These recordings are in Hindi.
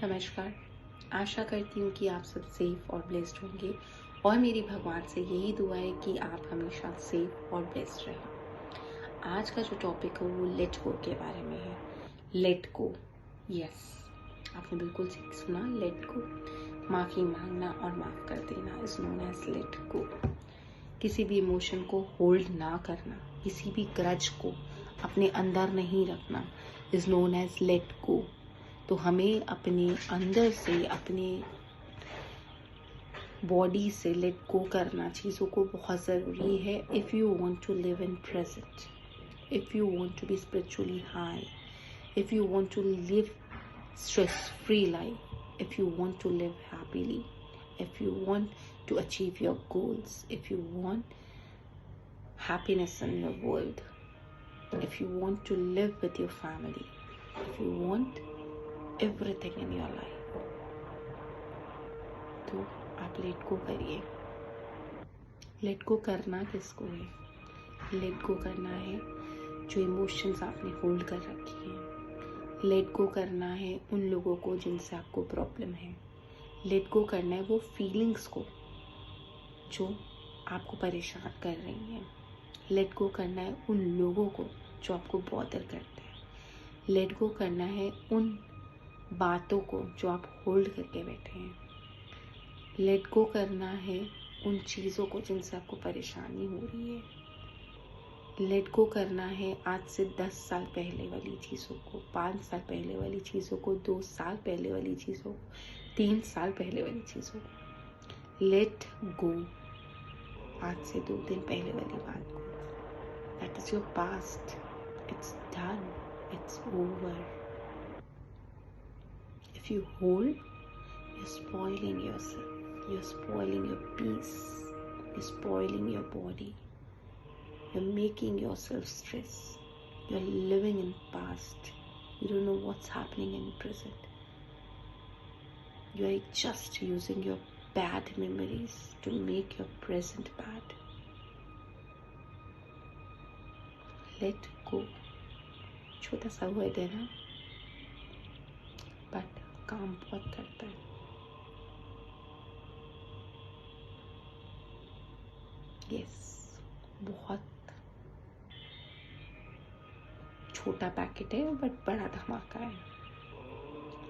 नमस्कार। आशा करती हूँ कि आप सब सेफ और ब्लेस्ड होंगे और मेरी भगवान से यही दुआ है कि आप हमेशा सेफ और ब्लेस्ड रहें। आज का जो टॉपिक है वो लेट गो के बारे में है। लेट गो, यस, आपने बिल्कुल ठीक सुना, लेट गो। माफ़ी मांगना और माफ़ कर देना is known as let go. किसी भी इमोशन को होल्ड ना करना, किसी भी ग्रज को अपने अंदर नहीं रखना is known as let go. तो हमें अपने अंदर से, अपने बॉडी से लेट गो करना चीज़ों को बहुत ज़रूरी है। If you want to live in present, if you want to be spiritually high, if you want to live stress free life, if you want to live happily, if you want to achieve your goals, if you want happiness in your world, if you want to live with your family, if you want everything in your life, तो आप लेट गो करिए। लेट गो करना किसको है? लेट गो करना है जो इमोशंस आपने होल्ड कर रखी है। लेट गो करना है उन लोगों को जिनसे आपको प्रॉब्लम है। लेट गो करना है वो फीलिंग्स को जो आपको परेशान कर रही हैं। लेट गो करना है उन लोगों को जो आपको बॉदर करते हैं। लेट गो करना है उन बातों को जो आप होल्ड करके बैठे हैं। लेट गो करना है उन चीज़ों को जिनसे आपको परेशानी हो रही है। लेट गो करना है आज से 10 साल पहले वाली चीज़ों को, 5 साल पहले वाली चीज़ों को, 2 साल पहले वाली चीज़ों को, 3 साल पहले वाली चीज़ों को। लेट गो आज से 2 दिन पहले वाली बात को। That is your past, it's done, it's over. If you hold, you're spoiling yourself, you're spoiling your peace, you're spoiling your body, you're making yourself stress, you're living in past, you don't know what's happening in present, you are just using your bad memories to make your present bad. Let go. छोटा सा वर्ड है ना, बट काम बहुत करता है। यस, बहुत छोटा पैकेट है बट बड़ा धमाका है।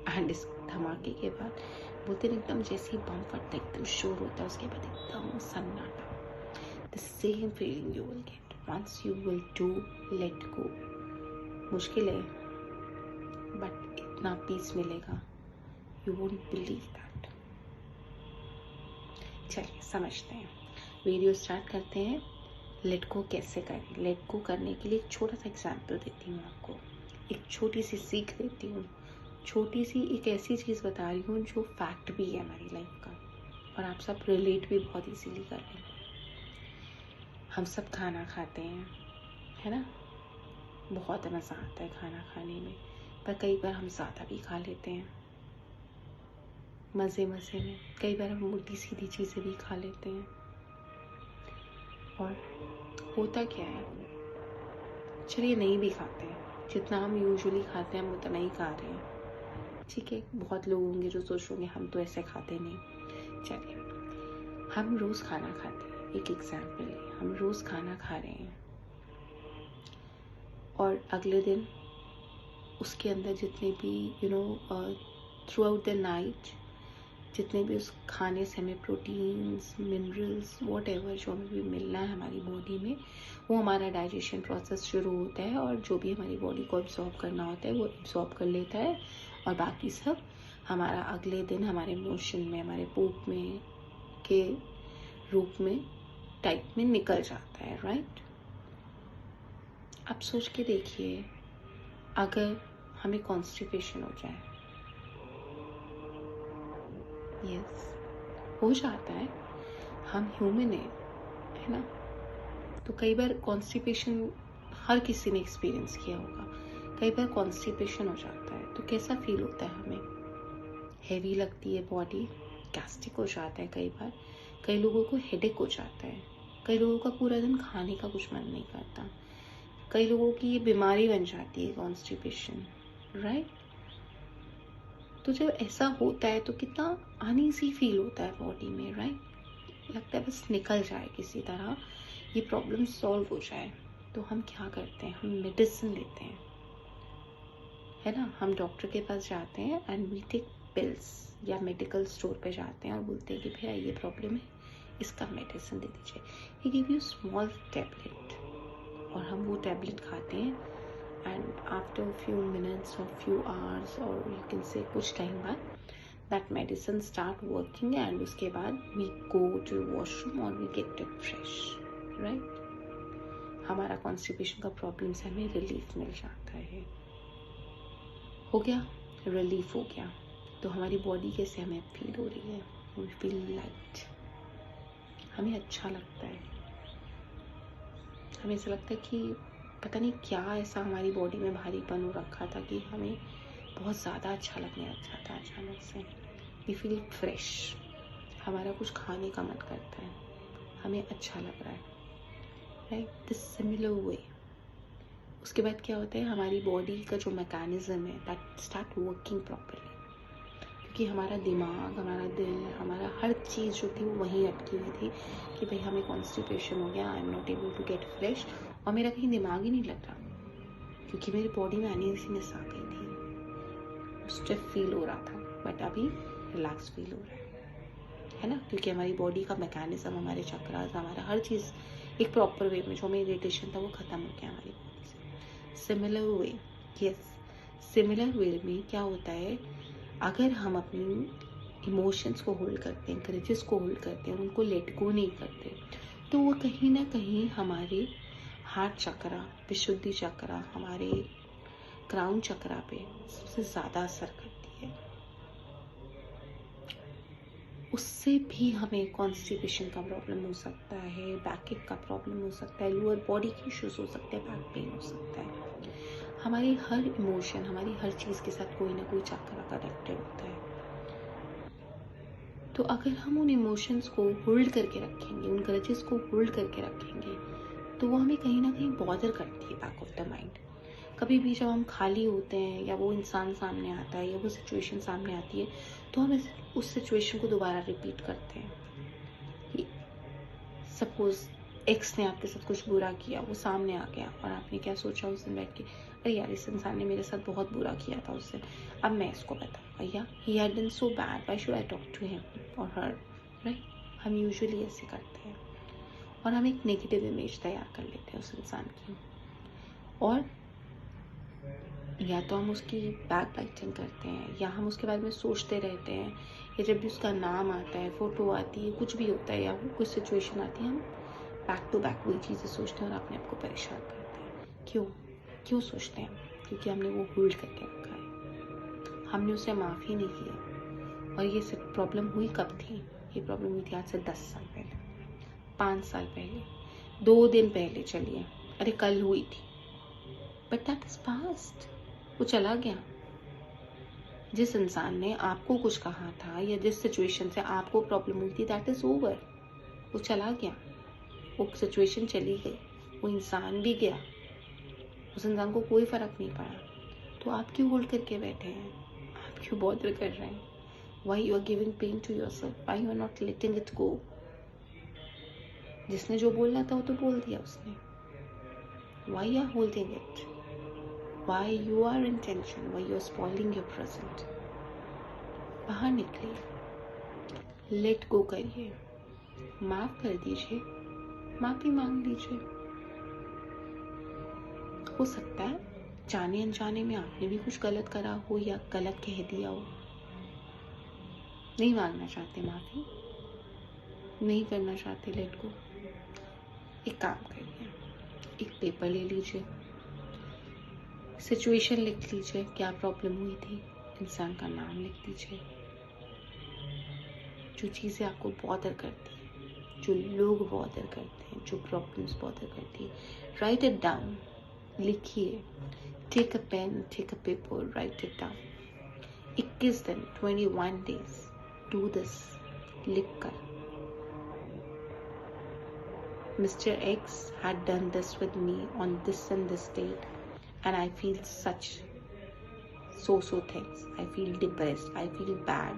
एंड इस धमाके के बाद बोलते हैं एकदम जैसे ही बम फटता है, एकदम शोर होता है, उसके बाद एकदम सन्नाटा। The same feeling you will get once you will do let go. मुश्किल है बट इतना पीस मिलेगा, यू वोंट बिलीव दैट। चलिए समझते हैं, वीडियो स्टार्ट करते हैं। लेट गो कैसे करें? लेट गो करने के लिए एक छोटा सा एग्जाम्पल देती हूँ आपको, एक छोटी सी सीख देती हूँ, छोटी सी एक ऐसी चीज़ बता रही हूँ जो फैक्ट भी है हमारी लाइफ का और आप सब रिलेट भी बहुत इजीली कर लेंगे। हम सब खाना खाते हैं, है ना? बहुत मज़ा आता है खाना खाने में, पर कई बार हम ज़्यादा भी खा लेते हैं मज़े मज़े में। कई बार हम उल्टी सीधी चीज़ें भी खा लेते हैं। और होता क्या है, चलिए नहीं भी खाते हैं, जितना हम यूजुअली खाते हैं हम उतना ही खा रहे हैं, ठीक है। बहुत लोग होंगे जो सोच रहे होंगे हम तो ऐसे खाते नहीं। चलिए, हम रोज़ खाना खाते हैं, एक एग्जाम्पल है, हम रोज़ खाना खा रहे हैं और अगले दिन उसके अंदर जितने भी थ्रू आउट द नाइट जितने भी उस खाने से हमें प्रोटीन्स, मिनरल्स, वॉट एवर जो हमें भी मिलना है हमारी बॉडी में, वो हमारा डाइजेशन प्रोसेस शुरू होता है और जो भी हमारी बॉडी को एब्जॉर्ब करना होता है वो एब्जॉर्ब कर लेता है और बाकी सब हमारा अगले दिन हमारे मोशन में, हमारे पोप में के रूप में टाइप में निकल जाता है, राइट? अब सोच के देखिए, अगर हमें कॉन्स्टिपेशन हो जाए, यस हो जाता है, हम ह्यूमन है ना? तो कई बार कॉन्स्टिपेशन हर किसी ने एक्सपीरियंस किया होगा। कई बार कॉन्स्टिपेशन हो जाता है तो कैसा फील होता है हमें? हैवी लगती है बॉडी, गैस्ट्रिक हो जाता है कई बार, कई लोगों को हेडेक हो जाता है, कई लोगों का पूरा दिन खाने का कुछ मन नहीं करता, कई लोगों की ये बीमारी बन जाती है कॉन्स्टिपेशन, राइट? तो जब ऐसा होता है तो कितना अनईजी फील होता है बॉडी में, राइट? लगता है बस निकल जाए किसी तरह, ये प्रॉब्लम सॉल्व हो जाए। तो हम क्या करते हैं, हम मेडिसिन लेते हैं, है ना। हम डॉक्टर के पास जाते हैं एंड वी टेक पिल्स, या मेडिकल स्टोर पे जाते हैं और बोलते हैं कि भैया ये प्रॉब्लम है, इसका मेडिसिन दे दीजिए। He give you small tablet, और हम वो टैबलेट खाते हैं एंड आफ्टर फ्यू मिनट्स और फ्यू आवर्स और यू कैन से कुछ टाइम बाद that medicine start working and उसके बाद वी गो टू वॉशरूम और we get it fresh, right. हमारा कॉन्स्टिपेशन का प्रॉब्लम से हमें रिलीफ मिल जाता है। हो गया, रिलीफ हो गया। तो हमारी बॉडी कैसे हमें फील हो रही है, वी फील लाइट, हमें अच्छा लगता है। हमें ऐसा लगता है कि पता नहीं क्या ऐसा हमारी बॉडी में भारीपन हो रखा था कि हमें बहुत ज़्यादा अच्छा लगने लग जाता है अचानक से। वी फील फ्रेश, हमारा कुछ खाने का मन करता है, हमें अच्छा लग रहा है, राइट। This similar way. उसके बाद क्या होता है, हमारी बॉडी का जो मैकेनिज्म है दैट स्टार्ट वर्किंग प्रॉपरली, क्योंकि हमारा दिमाग, हमारा दिल, हमारा हर चीज़ जो थी वो वहीं अटकी हुई थी कि भाई हमें कॉन्स्टिपेशन हो गया, I am not able to get fresh, और मेरा कहीं दिमाग ही नहीं लग रहा क्योंकि मेरी बॉडी में अनईजीनेस आ गई थी, स्टिफ फील हो रहा था। बट अभी रिलैक्स फील हो रहा है ना, क्योंकि हमारी बॉडी का मैकेनिज्म, हमारे चक्रास, हमारा हर चीज़ एक प्रॉपर वे में, जो हमें इरिटेशन था वो ख़त्म हो गया हमारी बॉडी से। Similar way, yes, similar way में क्या होता है, अगर हम अपनी इमोशंस को होल्ड करते हैं, ग्रजेस को होल्ड करते हैं और उनको लेट गो नहीं करते, तो वो कहीं ना कहीं हमारे हार्ट चक्रा, विशुद्धि चक्रा, हमारे क्राउन चक्रा पे सबसे ज़्यादा असर करती है। उससे भी हमें कॉन्स्टिपेशन का प्रॉब्लम हो सकता है, बैक का प्रॉब्लम हो सकता है, लोअर बॉडी के इश्यूज हो सकते हैं, बैक पेन हो सकता है। हमारी हर इमोशन, हमारी हर चीज़ के साथ कोई ना कोई चक्र कनेक्टेड होता है। तो अगर हम उन इमोशंस को होल्ड करके रखेंगे, उन ग्रजेस को होल्ड करके रखेंगे, तो वो हमें कहीं ना कहीं बॉदर करती है बैक ऑफ द माइंड। कभी भी जब हम खाली होते हैं या वो इंसान सामने आता है या वो सिचुएशन सामने आती है, तो हम उस सिचुएशन को दोबारा रिपीट करते हैं। सपोज एक्स ने आपके साथ कुछ बुरा किया, वो सामने आ गया और आपने क्या सोचा उस दिन बैठ के, अरे यार इस इंसान ने मेरे साथ बहुत बुरा किया था उस दिन, अब मैं इसको बताऊंगा, या he had done so bad, why should I talk to him और हर, राइट। हम यूजुअली ऐसे करते हैं और हम एक नेगेटिव इमेज तैयार कर लेते हैं उस इंसान की, और या तो हम उसकी बैक बाइटिंग करते हैं या हम उसके बारे में सोचते रहते हैं, या जब भी उसका नाम आता है, फोटो आती है, कुछ भी होता है या कुछ सिचुएशन आती है, हम बैक टू बैक वही चीज़ें सोचते हैं और अपने आप को परेशान करते हैं। क्यों सोचते हैं? क्योंकि हमने वो होल्ड करके रखा है, हमने उसे माफ़ ही नहीं किया। और ये प्रॉब्लम हुई कब थी? ये प्रॉब्लम हुई थी आज से 10 साल पहले, 5 साल पहले, 2 दिन पहले, चलिए, अरे कल हुई थी। बट दैट इज पास्ट, वो चला गया। जिस इंसान ने आपको कुछ कहा था या जिस सिचुएशन से आपको प्रॉब्लम हुई थी, दैट इज ओवर, वो चला गया, वो सिचुएशन चली गई, वो इंसान भी गया, उस इंसान को कोई फर्क नहीं पड़ा। तो आप क्यों होल्ड करके बैठे हैं? आप क्यों बॉदर कर रहे हैं? Why you are giving pain to yourself? Why you are not letting it go? जिसने जो बोलना था वो तो बोल दिया उसने। Why you are holding it? Why you are in tension? Why you are spoiling your present? बाहर निकलिए, लेट गो करिए, माफ कर दीजिए, माफी मांग लीजिए। हो सकता है जाने अनजाने में आपने भी कुछ गलत करा हो या गलत कह दिया हो, नहीं मांगना चाहते माफी, नहीं करना चाहते लेट गो। एक काम करिए, एक पेपर ले लीजिए, सिचुएशन लिख लीजिए, क्या प्रॉब्लम हुई थी, इंसान का नाम लिख दीजिए, जो चीज़ें आपको बॉदर करती हैं, जो लोग बॉदर करते हैं, जो प्रॉब्लम्स बॉदर करती है, राइट इट डाउन, लिखिए, take a pen, take a paper, write it down. 21 दिन, 21 days, डू दिस, लिख कर। Mr. X had done this with me on this and this date, and I feel so things. I feel depressed, I feel bad,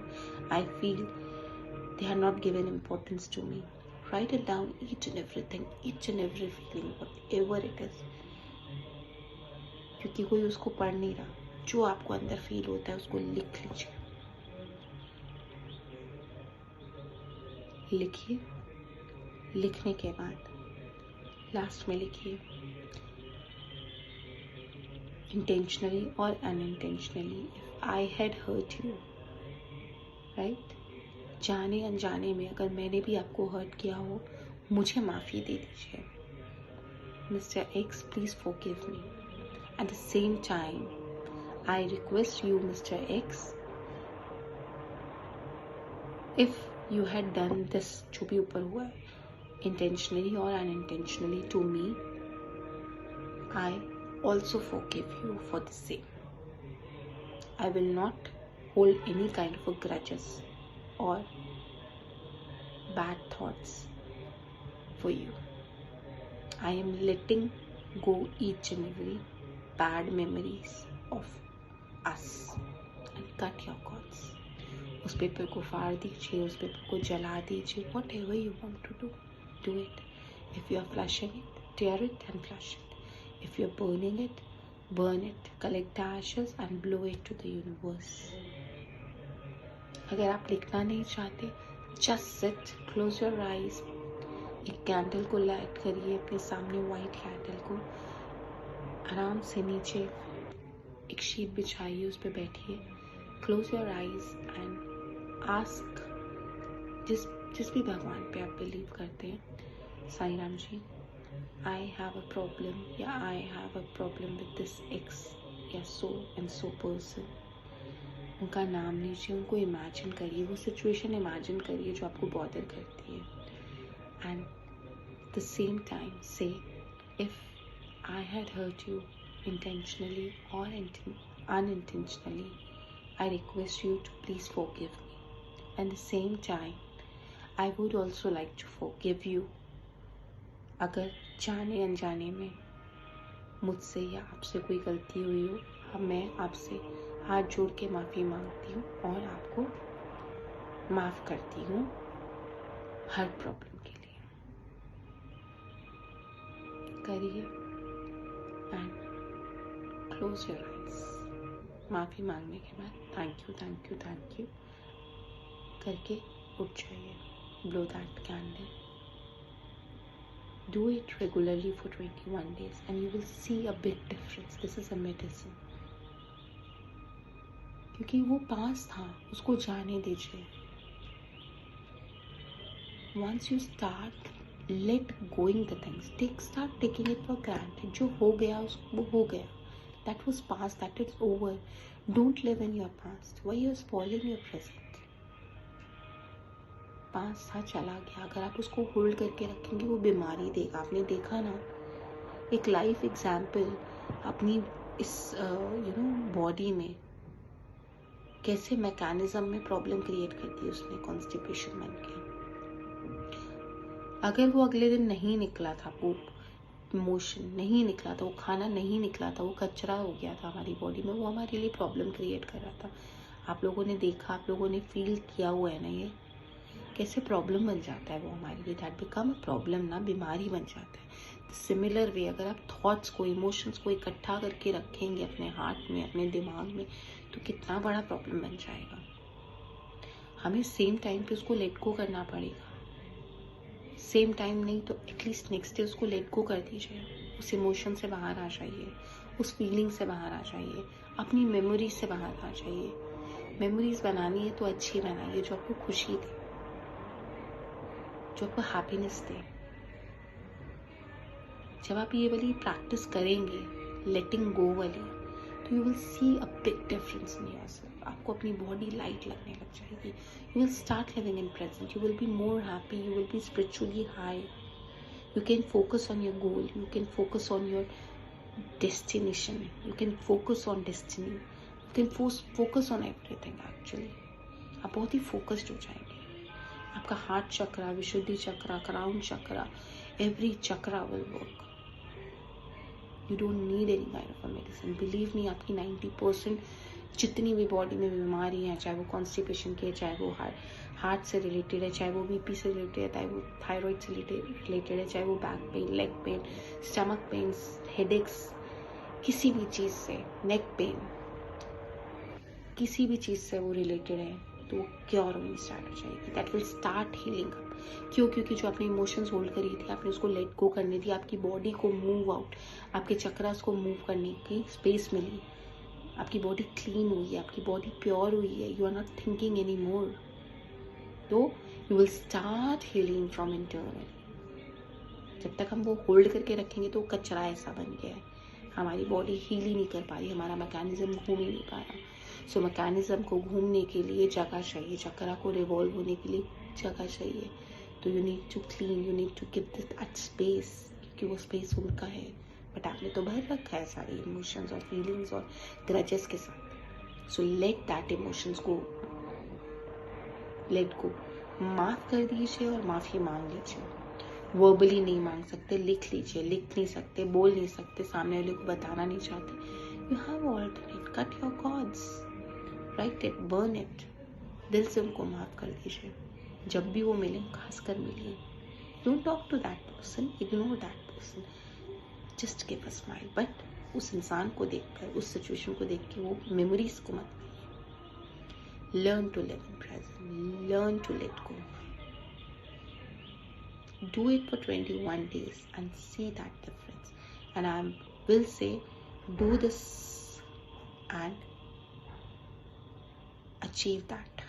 I feel they are not given importance to me. Write it down, each and everything, each and every feeling, whatever it is, क्योंकि कोई उसको पढ़ नहीं रहा. जो आपको अंदर फील होता है उसको लिख लीजिए. लिखिए. लिखने के बाद लास्ट में लिखिए, intentionally or unintentionally, if I had hurt you, right? जाने अनजाने में अगर मैंने भी आपको हर्ट किया हो, मुझे माफ़ी दे दीजिए. Mr. X, please forgive me. At the same time, I request you, Mr. X, if you had done this, जो भी ऊपर हुआ है, intentionally or unintentionally to me, I also forgive you for the same. I will not hold any kind of a grudges or bad thoughts for you. I am letting go each and every bad memories of us and cut your cords. उस पेपर को फाड़ दीजिए, उस पेपर को जला दीजिए. Whatever you want to do, do it. If you are flushing it, tear it and flush it. If you're burning it, burn it. Collect the ashes and blow it to the universe. अगर आप लिखना नहीं चाहते, just sit, close your eyes. एक कैंडल को लाइट करिए अपने सामने, वाइट कैंडल को. आराम से नीचे एक शीट बिछाइए, उस पर बैठिए. Close your eyes and ask जिस भी भगवान पे आप बिलीव करते हैं, Sai Ram ji, I have a problem, या I have a problem with this X, या so and so person. उनका नाम लीजिए, उनको इमेजिन करिए, वो सिचुएशन इमेजिन करिए जो आपको बॉदर करती है. And the same time say, if I had hurt you intentionally or unintentionally, I request you to please forgive me. At the same time, I would also like to forgive you अगर जाने अनजाने में मुझसे या आपसे कोई गलती हुई हो. अब मैं आपसे हाथ जोड़ के माफ़ी मांगती हूँ और आपको माफ़ करती हूँ हर प्रॉब्लम के लिए. करिए एंड क्लोज योर आइज. माफ़ी मांगने के बाद थैंक यू करके उठ जाइए. Blow that candle. Do it regularly for 21 days and you will see a big difference. This is a medicine. क्योंकि वो पास था, उसको जाने दीजिए. Once you start let going the things, start taking it for granted. जो हो गया वो हो गया. That was past, that is over. Don't live in your past. Why you are spoiling your present? पास था, चला गया. अगर आप उसको होल्ड करके रखेंगे वो बीमारी देगा. आपने देखा ना, एक लाइफ एग्जाम्पल अपनी इस बॉडी में कैसे मैकेनिज्म में प्रॉब्लम क्रिएट कर दी उसने, कॉन्स्टिपेशन बन के. अगर वो अगले दिन नहीं निकला था, वो इमोशन नहीं निकला था, वो खाना नहीं निकला था, वो कचरा हो गया था हमारी बॉडी में, वो हमारे लिए प्रॉब्लम क्रिएट कर रहा था. आप लोगों ने देखा, आप लोगों ने फील किया हुआ है ना, ये कैसे प्रॉब्लम बन जाता है वो हमारे लिए. दैट बिकम अ प्रॉब्लम ना, बीमारी बन जाता है. सिमिलर वे अगर आप थॉट्स को, इमोशंस को इकट्ठा करके रखेंगे अपने हार्ट में, अपने दिमाग में, तो कितना बड़ा प्रॉब्लम बन जाएगा. हमें सेम टाइम पे उसको लेट गो करना पड़ेगा. सेम टाइम नहीं तो एटलीस्ट नेक्स्ट डे उसको लेट गो कर दीजिए. उस इमोशन से बाहर आ जाइए, उस फीलिंग से बाहर आ जाइए, अपनी मेमोरीज से बाहर आ जाइए. मेमोरीज बनानी है तो अच्छी बनाइए, जो आपको खुशी दे, जो आपको हैप्पीनेस दे. जब आप ये वाली प्रैक्टिस करेंगे, लेटिंग गो वाली, तो you will see a big difference in yourself. आपको अपनी बॉडी लाइट लगने लग जाएगी. You will start living in present. You will be more happy. You will be spiritually high. You can focus on your goal. You can focus on your destination. You can focus on destiny. You can focus on everything. Actually आप बहुत ही फोकस्ड हो जाएंगे. आपका heart chakra, Vishuddhi chakra, crown chakra, every chakra will work. You don't need any kind of a medicine. Believe me, आपकी 90% जितनी भी बॉडी में बीमारी हैं, चाहे वो कॉन्स्टिपेशन की है, चाहे वो हार्ट से रिलेटेड है, चाहे वो बीपी से रिलेटेड है, चाहे वो थायराइड से रिलेटेड है, चाहे वो back pain, leg pain, stomach pain, headaches, किसी भी चीज़ से, नेक पेन, किसी भी चीज़ से वो रिलेटेड है, तो वो क्योर होनी स्टार्ट हो जाएगी. That will start healing up. क्यों? क्योंकि जो आपने इमोशंस होल्ड करी थी, आपने उसको लेट गो करने दी, आपकी बॉडी को मूव आउट, आपके चक्रास को मूव करने की स्पेस मिली, आपकी बॉडी क्लीन हुई है, आपकी बॉडी प्योर हुई है. You are not thinking any more. तो you will start healing from internal. जब तक हम वो होल्ड करके रखेंगे तो कचरा ऐसा बन गया है, हमारी बॉडी हील ही नहीं कर पा रही, हमारा मैकेनिज्म घूम ही नहीं पा रहा. सो मैकेनिज्म को घूमने के लिए जगह चाहिए, चक्रा को रिवॉल्व होने के लिए जगह चाहिए. तो you need to clean, you need to give that space, क्योंकि वो स्पेस उनका है. बट आपने तो भर रखा है सारे इमोशंस और फीलिंग्स और ग्रजेस के साथ. सो लेट दैट इमोशंस को, लेट गो. माफ कर दीजिए और माफी मांग लीजिए. वर्बली नहीं मांग सकते, लिख लीजिए. लिख नहीं सकते, बोल नहीं सकते, सामने वाले को बताना नहीं चाहते, you have alternate. Cut your cords, write it, burn it. दिल से उनको माफ कर दीजिए. जब भी वो मिले, खासकर मिलिए. Don't talk to that person, ignore that person, just give a smile. But उस इंसान को देखकर, उस सिचुएशन को देख के वो मेमोरीज को मत भूलिए. Learn to live in present, learn to let go. Do it for 21 days and see that difference. And I will say, do this and achieve that.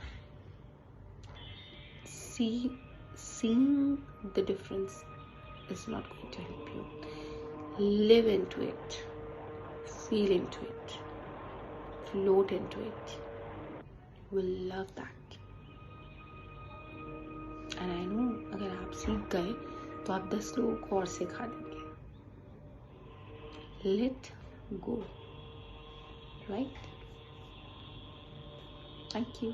Seeing the difference is not going to help you. Live into it, feel into it, float into it. You will love that. And I know, अगर आप सीख गए तो आप 10 लोगों को और सिखा देंगे. Let go, right? Thank you.